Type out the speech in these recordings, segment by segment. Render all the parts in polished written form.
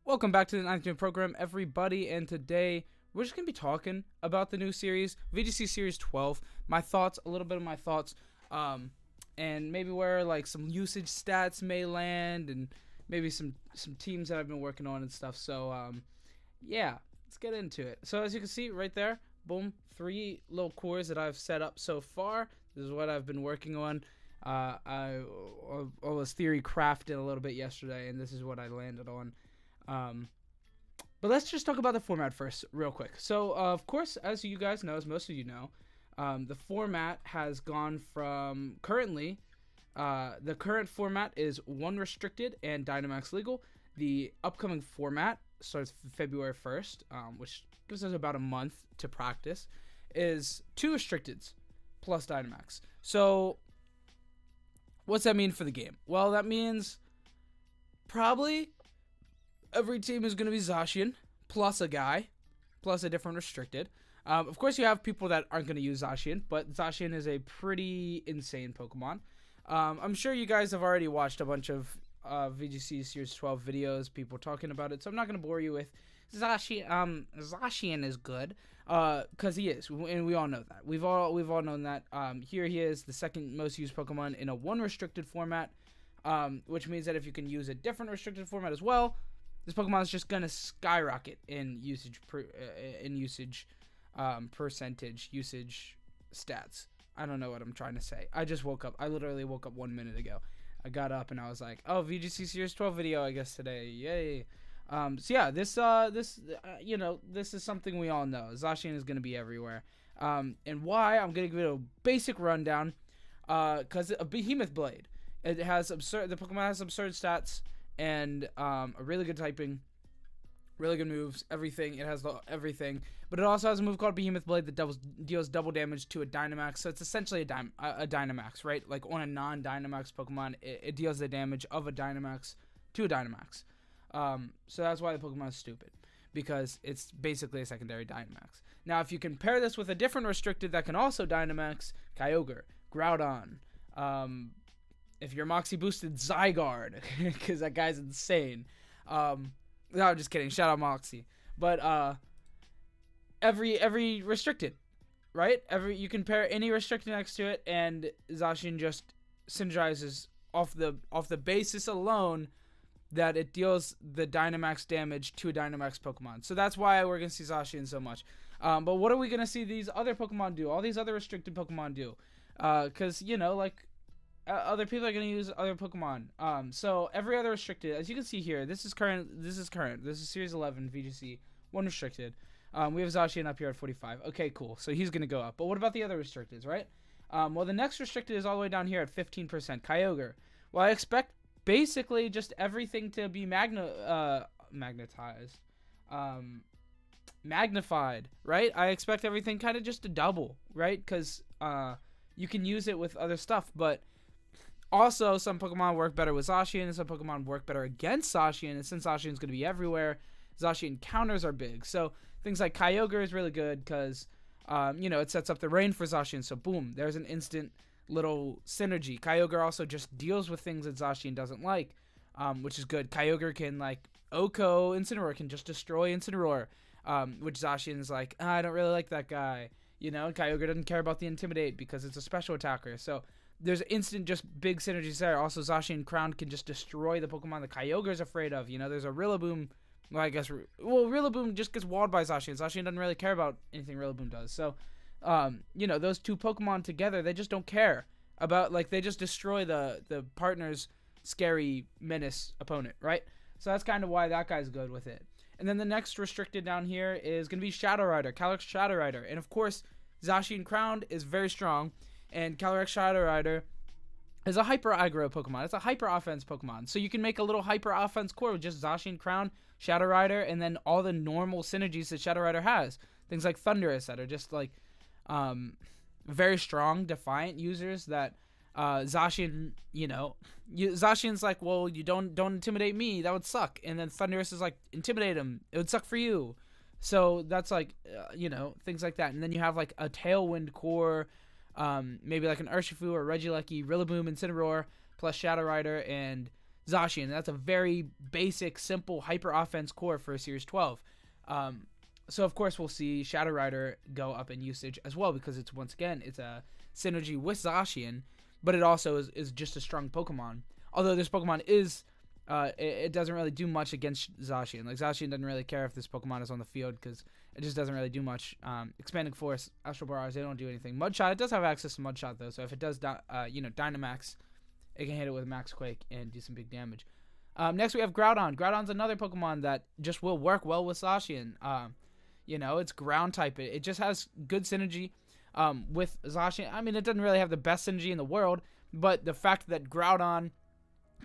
Welcome back to the 9th Gen program, everybody, and today we're just going to be talking about the new series, VGC Series 12, my thoughts, a little bit of my thoughts, and maybe where like some usage stats may land, and maybe some teams that I've been working on and stuff. So, yeah, let's get into it. So as you can see right there, boom, 3 little cores that I've set up so far. This is what I've been working on. I was theory crafted a little bit yesterday, and this is what I landed on. But let's just talk about the format first, real quick. So, of course, as you guys know, as most of you know, the format has gone from currently, the current format is 1 restricted and Dynamax legal. The upcoming format starts February 1st, which gives us about a month to practice, is 2 restricteds plus Dynamax. So, what's that mean for the game? Well, that means probably every team is going to be Zacian, plus a guy, plus a different restricted. Of course, you have people that aren't going to use Zacian, but Zacian is a pretty insane Pokemon. I'm sure you guys have already watched a bunch of VGC Series 12 videos, people talking about it, so I'm not going to bore you with Zacian. Zacian is good, because he is, and we all know that. We've all known that. Here he is, the second most used Pokemon in a 1 restricted format, which means that if you can use a different restricted format as well, this Pokemon is just gonna skyrocket in usage percentage usage stats. I don't know what I'm trying to say. I just woke up. I literally woke up 1 minute ago. I got up and I was like, "Oh, VGC Series 12 video, I guess today, yay!" So yeah, this is something we all know. Zacian is gonna be everywhere. And why? I'm gonna give it a basic rundown. Cause a Behemoth Blade. It has absurd. The Pokemon has absurd stats. And a really good typing, really good moves, everything. It has everything, but it also has a move called Behemoth Blade that deals double damage to a Dynamax. So it's essentially a Dynamax, right? Like on a non-Dynamax Pokemon, it deals the damage of a Dynamax to a Dynamax. So that's why the Pokemon is stupid, because it's basically a secondary Dynamax. Now, if you compare this with a different restricted that can also Dynamax, Kyogre, Groudon, if you're Moxie boosted, Zygarde, because that guy's insane. No, I'm just kidding. Shout out Moxie. But every restricted, right? You compare any restricted next to it, and Zacian just synergizes off the basis alone that it deals the Dynamax damage to a Dynamax Pokemon. So that's why we're gonna see Zacian so much. But what are we gonna see these other Pokemon do? All these other restricted Pokemon do? Because other people are going to use other Pokemon. So every other restricted, as you can see here, this is current. This is Series 11 VGC, 1 restricted. We have Zacian up here at 45. Okay, cool. So he's going to go up. But what about the other restricteds, right? Well, the next restricted is all the way down here at 15%. Kyogre. Well, I expect basically just everything to be magnified, right? I expect everything kind of just to double, right? Because you can use it with other stuff, but also, some Pokemon work better with Zacian, and some Pokemon work better against Zacian, and since Zacian is going to be everywhere, Zacian counters are big. So, things like Kyogre is really good because, it sets up the rain for Zacian, so boom, there's an instant little synergy. Kyogre also just deals with things that Zacian doesn't like, which is good. Kyogre can, Oko Incineroar can just destroy Incineroar, which Zacian's like, I don't really like that guy. Kyogre doesn't care about the Intimidate because it's a special attacker, so there's instant just big synergies there. Also, Zacian Crown can just destroy the Pokemon the Kyogre's afraid of. There's a Rillaboom. Well, Rillaboom just gets walled by Zacian. Zacian doesn't really care about anything Rillaboom does. So, those 2 Pokemon together, they just don't care about, they just destroy the partner's scary menace opponent, right? So that's kind of why that guy's good with it. And then the next restricted down here is going to be Shadow Rider, Calyrex Shadow Rider. And of course, Zacian Crown is very strong. And Calyrex Shadow Rider is a hyper aggro Pokemon. It's a hyper offense Pokemon. So you can make a little hyper offense core with just Zacian Crown, Shadow Rider, and then all the normal synergies that Shadow Rider has. Things like Thundurus that are just very strong, defiant users that Zacian, Zacian's like, well, you don't intimidate me. That would suck. And then Thundurus is like, intimidate him. It would suck for you. So that's things like that. And then you have a Tailwind core. Maybe like an Urshifu or Regieleki, Rillaboom, Incineroar, plus Shadow Rider, and Zacian. That's a very basic, simple hyper offense core for a Series 12. So of course we'll see Shadow Rider go up in usage as well, because it's, once again, it's a synergy with Zacian, but it also is just a strong Pokemon. Although this Pokemon is, it doesn't really do much against Zacian. Like, Zacian doesn't really care if this Pokemon is on the field, because it just doesn't really do much. Expanding Force, Astral Barrage, they don't do anything. Mudshot, it does have access to Mudshot though, so if it does, Dynamax, it can hit it with Max Quake and do some big damage. Next we have Groudon. Groudon's another Pokemon that just will work well with Zacian. It's ground type. It just has good synergy with Zacian. I mean, it doesn't really have the best synergy in the world, but the fact that Groudon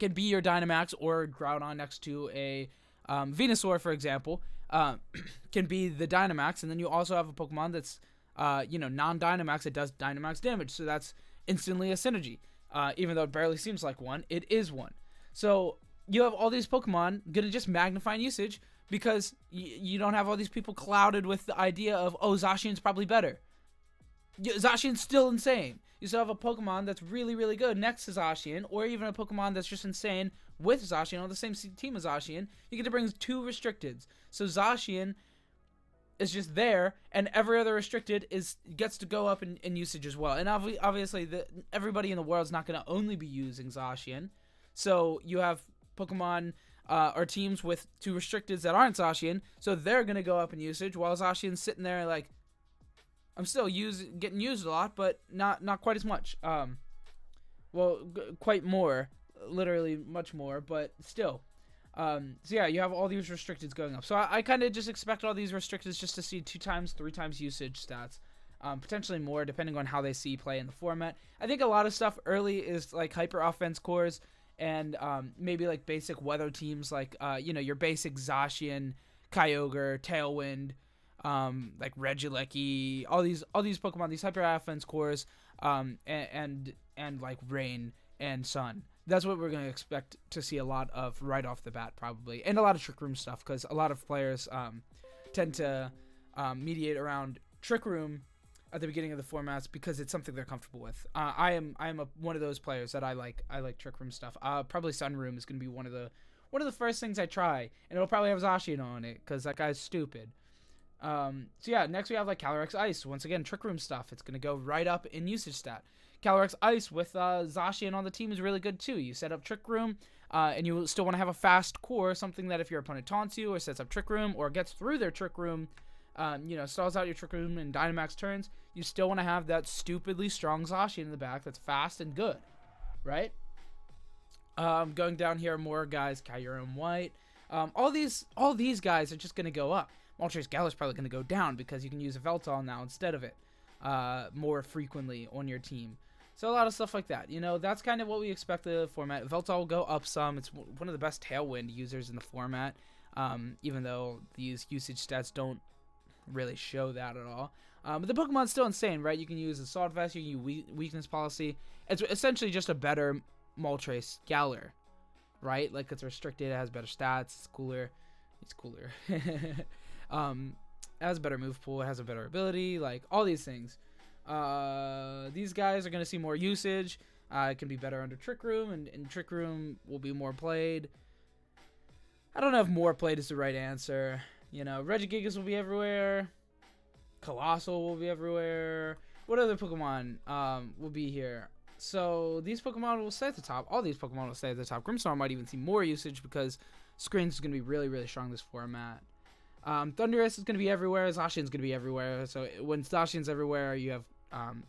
can be your Dynamax, or Groudon next to a Venusaur, for example, can be the Dynamax, and then you also have a Pokemon that's, non-Dynamax, it does Dynamax damage, so that's instantly a synergy. Even though it barely seems like one, it is one. So you have all these Pokemon gonna just magnify in usage, because you don't have all these people clouded with the idea of, oh, Zacian's probably better. Zacian's still insane. You still have a Pokemon that's really, really good next to Zacian, or even a Pokemon that's just insane with Zacian on the same team as Zacian. You get to bring 2 restricteds. So Zacian is just there, and every other restricted gets to go up in usage as well. And obviously, everybody in the world is not going to only be using Zacian. So you have Pokemon or teams with 2 restricteds that aren't Zacian, so they're going to go up in usage, while Zacian's sitting there like, I'm still getting used a lot, but not quite as much. Quite more, literally much more, but still. So yeah, you have all these restricteds going up. So I kind of just expect all these restricteds just to see 2 times, 3 times usage stats. Potentially more, depending on how they see play in the format. I think a lot of stuff early is like hyper offense cores, and maybe like basic weather teams, like your basic Zacian, Kyogre, Tailwind, like Regieleki, all these Pokemon, these hyper offense cores, and like Rain and Sun. That's what we're going to expect to see a lot of right off the bat, probably, and a lot of Trick Room stuff, because a lot of players tend to mediate around Trick Room at the beginning of the formats because it's something they're comfortable with. I am one of those players that I like Trick Room stuff. Probably Sun Room is going to be one of the first things I try, and it'll probably have Zacian on it because that guy's stupid. So yeah, next we have like Calyrex Ice. Once again, Trick Room stuff. It's going to go right up in usage stat. Calyrex Ice with Zacian on the team is really good too. You set up Trick Room, and you still want to have a fast core, something that if your opponent taunts you or sets up Trick Room or gets through their Trick Room, stalls out your Trick Room in Dynamax turns, you still want to have that stupidly strong Zacian in the back that's fast and good, right? Going down here, more guys, Kyurem White. All these guys are just going to go up. Moltres Gala is probably going to go down because you can use a Veltal now instead of it more frequently on your team. So a lot of stuff like that. That's kind of what we expect the format. Veltal will go up some. It's one of the best Tailwind users in the format, even though these usage stats don't really show that at all. But the Pokemon's still insane, right? You can use Assault Vest, you can use Weakness Policy. It's essentially just a better Moltres Galar, right? Like, it's restricted, it has better stats, it's cooler. It has a better move pool, it has a better ability, like, all these things. These guys are going to see more usage. It can be better under Trick Room, and Trick Room will be more played. I don't know if more played is the right answer. Regigigas will be everywhere. Colossal will be everywhere. What other Pokemon will be here? So these Pokemon will stay at the top. All these Pokemon will stay at the top. Grimmsnarl might even see more usage because Screens is going to be really, really strong this format. Thundurus is going to be everywhere. Zacian's going to be everywhere. So when Zacian's everywhere, you have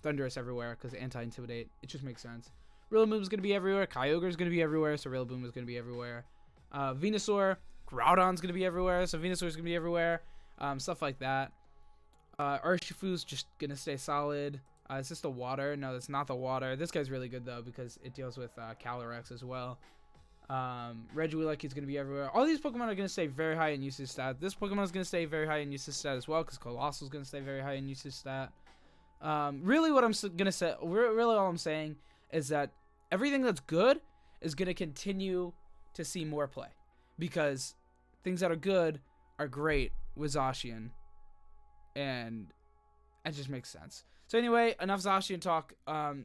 Thundurus everywhere because anti-intimidate. It just makes sense. Rillaboom is going to be everywhere. Kyogre is going to be everywhere. So Rillaboom is going to be everywhere. Venusaur, Groudon's going to be everywhere. So Venusaur is going to be everywhere. Stuff like that. Urshifu's just going to stay solid. Is this the water? No, that's not the water. This guy's really good, though, because it deals with Calyrex as well. Regieleki is going to be everywhere. All these Pokemon are going to stay very high in usage stat. This Pokemon is going to stay very high in usage stat as well, because Colossal is going to stay very high in usage stat. Really what I'm going to say, really all I'm saying is that everything that's good is going to continue to see more play, because things that are good are great with Zacian, and it just makes sense. So anyway, enough Zacian talk.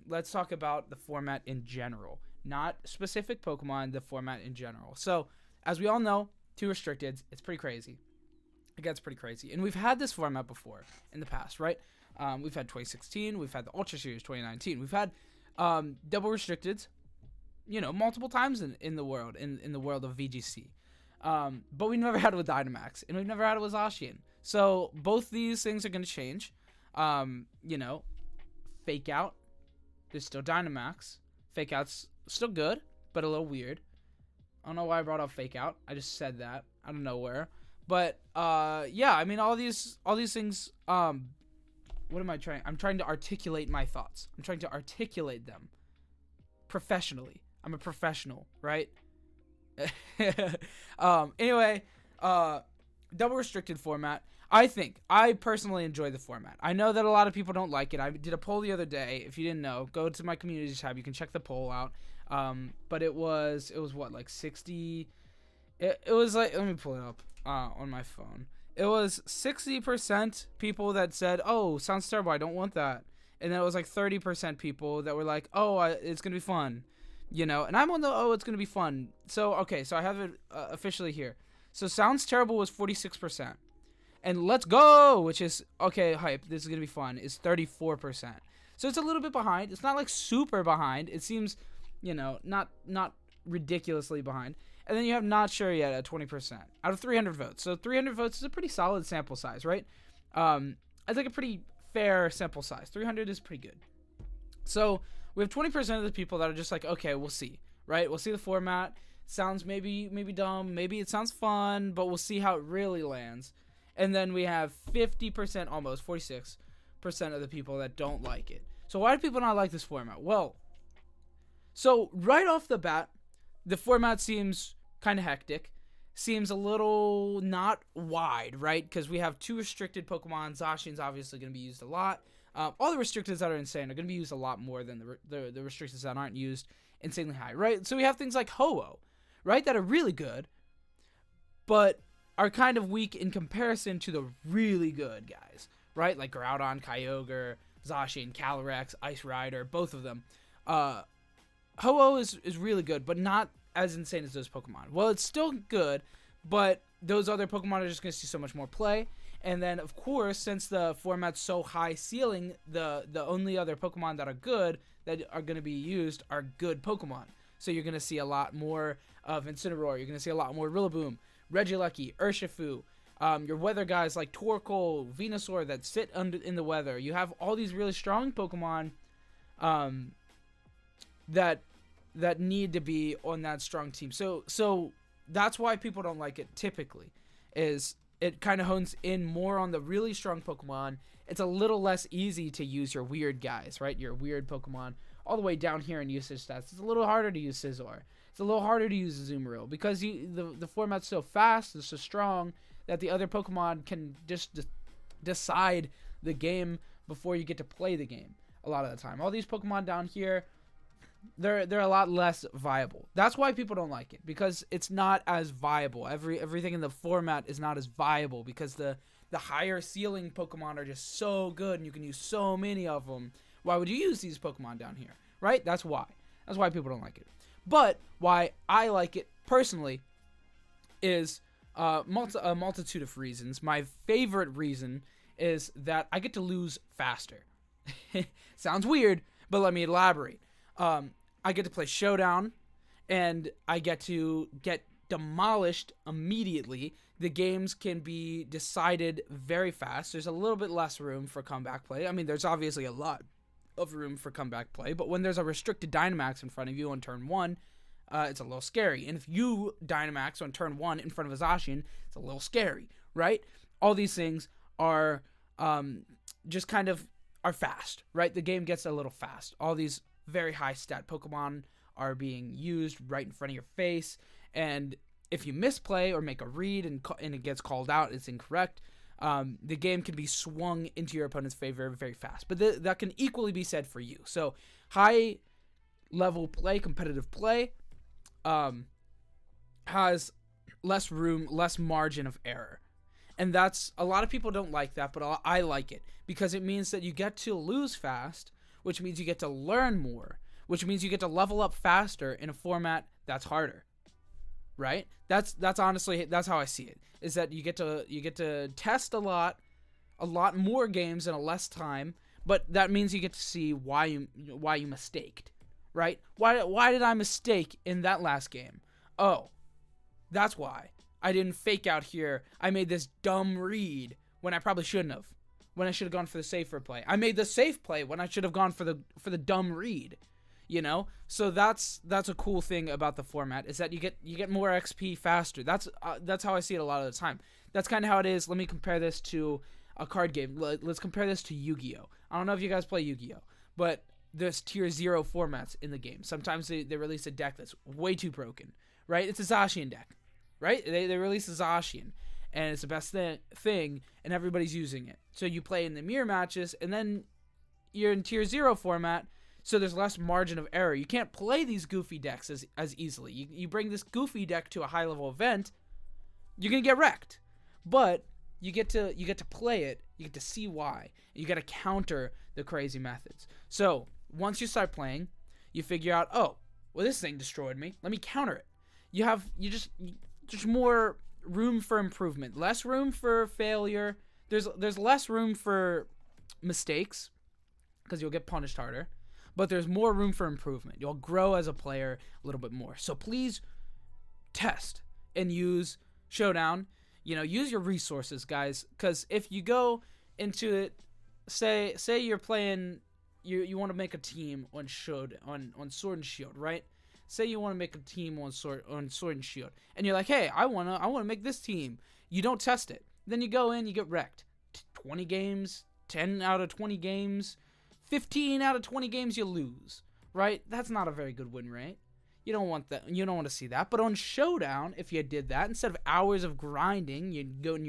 Let's talk about the format in general. not specific Pokemon, the format in general. So, as we all know, 2 restricted, it's pretty crazy. It gets pretty crazy. And we've had this format before in the past, right? We've had 2016, we've had the Ultra Series 2019, we've had double restricted, multiple times in the world, in the world of VGC. But we never had it with Dynamax, and we've never had it with Zacian. So both these things are going to change. Fake Out, there's still Dynamax. Fake Out's still good, but a little weird. I don't know why I brought up Fake Out. I just said that out of nowhere. But yeah, I mean all these things. What am I trying? I'm trying to articulate my thoughts. I'm trying to articulate them professionally. I'm a professional, right? Anyway, double restricted format. I personally enjoy the format. I know that a lot of people don't like it. I did a poll the other day. If you didn't know, go to my community tab. You can check the poll out. But it was what, like 60? It was like, let me pull it up on my phone. It was 60% people that said, "Oh, sounds terrible. I don't want that." And then it was like 30% people that were like, "Oh, it's gonna be fun," And I'm on the it's gonna be fun. So okay, so I have it officially here. So sounds terrible was 46%, and let's go, which is okay, hype, this is gonna be fun, is 34%. So it's a little bit behind. It's not like super behind. It seems, not ridiculously behind. And then you have not sure yet at 20% out of 300 votes. So 300 votes is a pretty solid sample size, right? I think a pretty fair sample size. 300 is pretty good. So we have 20% of the people that are just like, okay, we'll see, right? We'll see the format. Sounds maybe dumb. Maybe it sounds fun, but we'll see how it really lands. And then we have 50%, almost 46% of the people that don't like it. So why do people not like this format? Well, so right off the bat, the format seems kind of hectic, seems a little not wide, right? Because we have 2 restricted Pokemon. Zacian's obviously going to be used a lot. All the restricteds that are insane are going to be used a lot more than the restricteds that aren't used insanely high, right? So we have things like Ho-Oh, right, that are really good, but are kind of weak in comparison to the really good guys, right? Like Groudon, Kyogre, Zacian, Calyrex, Ice Rider, both of them. Ho-Oh is really good, but not as insane as those Pokemon. Well, it's still good, but those other Pokemon are just going to see so much more play. And then, of course, since the format's so high ceiling, the only other Pokemon that are good that are going to be used are good Pokemon. So you're going to see a lot more of Incineroar. You're going to see a lot more Rillaboom, Regieleki, Urshifu. Your weather guys like Torkoal, Venusaur that sit in the weather. You have all these really strong Pokemon that need to be on that strong team. So that's why people don't like it typically, is it kind of hones in more on the really strong Pokemon. It's a little less easy to use your weird guys, right? Your weird Pokemon all the way down here in usage stats. It's a little harder to use Scizor. It's a little harder to use Azumarill because the format's so fast and so strong that the other Pokemon can just decide the game before you get to play the game a lot of the time. All these Pokemon down here, they're a lot less viable. That's why people don't like it, because it's not as viable. Everything in the format is not as viable because the higher ceiling Pokemon are just so good and you can use so many of them. Why would you use these Pokemon down here, right? That's why people don't like it. But why I like it personally is a multitude of reasons. My favorite reason is that I get to lose faster. Sounds weird, but let me elaborate. I get to play Showdown, and I get to get demolished immediately. The games can be decided very fast. There's a little bit less room for comeback play. I mean, there's obviously a lot of room for comeback play, but when there's a restricted Dynamax in front of you on turn 1, it's a little scary. And if you Dynamax on turn 1 in front of a Zacian, it's a little scary, right? All these things are just kind of are fast, right? The game gets a little fast. All these very high stat Pokemon are being used right in front of your face, and if you misplay or make a read and it gets called out, it's incorrect, the game can be swung into your opponent's favor very fast. But that can equally be said for you. So high level play, competitive play, has less room, less margin of error. And that's, a lot of people don't like that, but I like it because it means that you get to lose fast, which means you get to learn more, which means you get to level up faster in a format that's harder, right? That's honestly, that's how I see it, is that you get to test a lot more games in a less time, but that means you get to see why you mistaked, right? Why did I mistake in that last game? Oh, that's why. I didn't fake out here. I made this dumb read when I probably shouldn't have. When I should have gone for the safer play. I made the safe play when I should have gone for the dumb read. You know? So that's a cool thing about the format, is that you get more XP faster. That's how I see it a lot of the time. That's kind of how it is. Let me compare this to a card game. Let's compare this to Yu-Gi-Oh! I don't know if you guys play Yu-Gi-Oh! But there's tier 0 formats in the game. Sometimes they release a deck that's way too broken, right? It's a Zacian deck, right? They release a Zacian, and it's the best thing, and everybody's using it. So you play in the mirror matches, and then you're in tier 0 format, so there's less margin of error. You can't play these goofy decks as easily. You bring this goofy deck to a high-level event, you're going to get wrecked. But you get to play it, you get to see why. You got to counter the crazy methods. So once you start playing, you figure out, oh, well, this thing destroyed me. Let me counter it. Just more room for improvement, less room for failure. There's less room for mistakes because you'll get punished harder, but there's more room for improvement. You'll grow as a player a little bit more. So please test and use Showdown. Use your resources, guys, because if you go into it, say you're playing, you want to make a team on Sword and Shield, right? Say you want to make a team on Sword and Shield, and you're like, hey, I wanna make this team. You don't test it, then you go in, you get wrecked. 20 games, 10 out of 20 games, 15 out of 20 games you lose, right? That's not a very good win rate. You don't want that. You don't want to see that. But on Showdown, if you did that, instead of hours of grinding, you're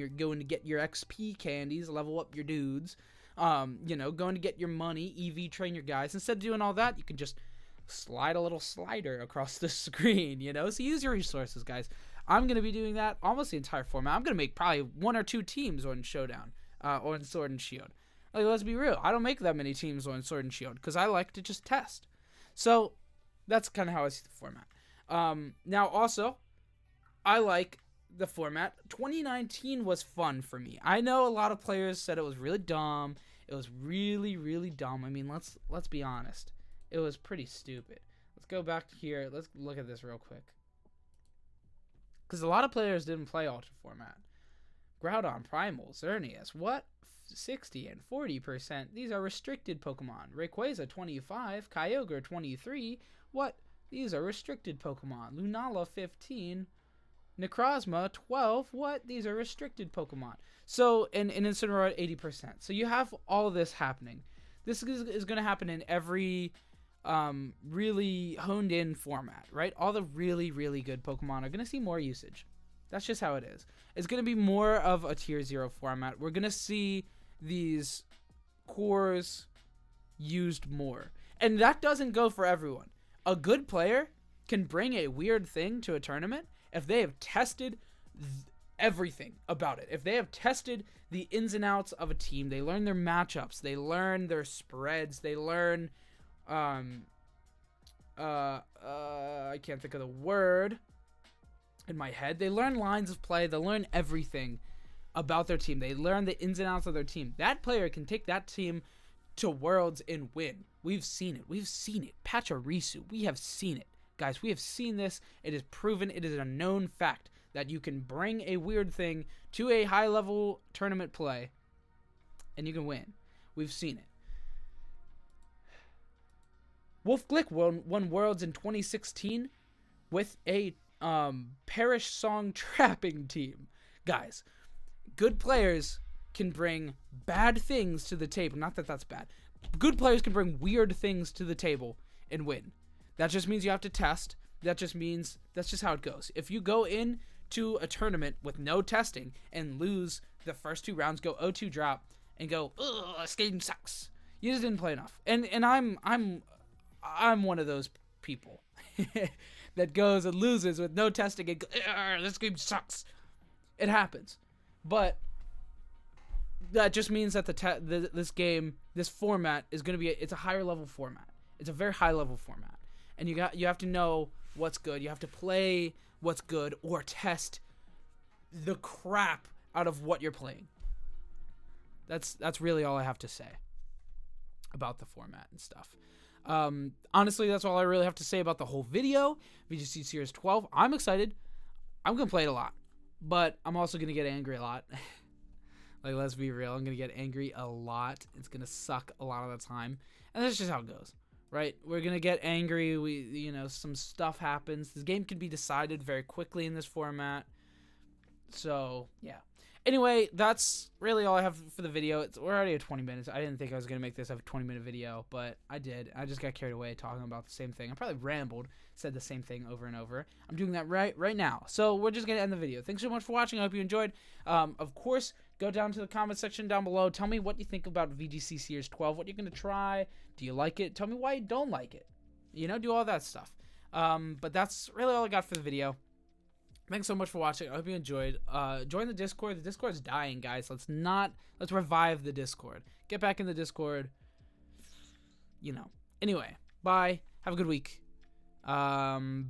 going to get your XP candies, level up your dudes, going to get your money, EV train your guys. Instead of doing all that, you can just slide a little slider across the screen, So use your resources, guys. I'm going to be doing that almost the entire format. I'm going to make probably 1 or 2 teams on Showdown, on Sword and Shield. Like, let's be real. I don't make that many teams on Sword and Shield because I like to just test. So that's kind of how I see the format. Now, also, I like the format. 2019 was fun for me. I know a lot of players said it was really dumb. It was really, really dumb. I mean, let's be honest. It was pretty stupid. Let's go back here. Let's look at this real quick. Because a lot of players didn't play Ultra format. Groudon, Primal, Xerneas, what? 60 and 40%. These are restricted Pokemon. Rayquaza, 25. Kyogre, 23. What? These are restricted Pokemon. Lunala, 15. Necrozma, 12. What? These are restricted Pokemon. So, in Incineroar, 80%. So you have all of this happening. This is going to happen in every really honed in format, right? All the really, really good Pokemon are going to see more usage. That's just how it is. It's going to be more of a tier 0 format. We're going to see these cores used more. And that doesn't go for everyone. A good player can bring a weird thing to a tournament if they have tested everything about it. If they have tested the ins and outs of a team, they learn their matchups, they learn their spreads, they learn I can't think of the word in my head. They learn lines of play, they learn everything about their team. They learn the ins and outs of their team. That player can take that team to Worlds and win. We've seen it. We've seen it. Pachirisu. We have seen it. Guys, we have seen this. It is proven. It is a known fact that you can bring a weird thing to a high-level tournament play and you can win. We've seen it. Wolf Glick won Worlds in 2016 with a Parish Song trapping team. Guys, good players can bring bad things to the table. Not that that's bad. Good players can bring weird things to the table and win. That just means you have to test. That just means that's just how it goes. If you go into a tournament with no testing and lose the first 2 rounds, go 0-2 drop, and go, ugh, this game sucks. You just didn't play enough. And I'm one of those people that goes and loses with no testing and goes, this game sucks. It happens. But that just means that this format is going to be it's a higher level format. It's a very high level format, and you have to know what's good. You have to play what's good or test the crap out of what you're playing. That's really all I have to say about the format and stuff. Honestly, that's all I really have to say about the whole video. VGC Series 12. I'm excited. I'm gonna play it a lot, but I'm also gonna get angry a lot. Like, let's be real. I'm gonna get angry a lot. It's gonna suck a lot of the time, and that's just how it goes, right? We're gonna get angry. Some stuff happens. This game can be decided very quickly in this format. So yeah. Anyway, that's really all I have for the video. We're already at 20 minutes. I didn't think I was going to make this a 20-minute video, but I did. I just got carried away talking about the same thing. I probably rambled, said the same thing over and over. I'm doing that right now. So we're just going to end the video. Thanks so much for watching. I hope you enjoyed. Of course, go down to the comment section down below. Tell me what you think about VGC Series 12, what you're going to try. Do you like it? Tell me why you don't like it. Do all that stuff. But that's really all I got for the video. Thanks so much for watching. I hope you enjoyed. Join the Discord. The Discord's dying, guys. Let's revive the Discord. Get back in the Discord. Anyway, bye. Have a good week. Bye.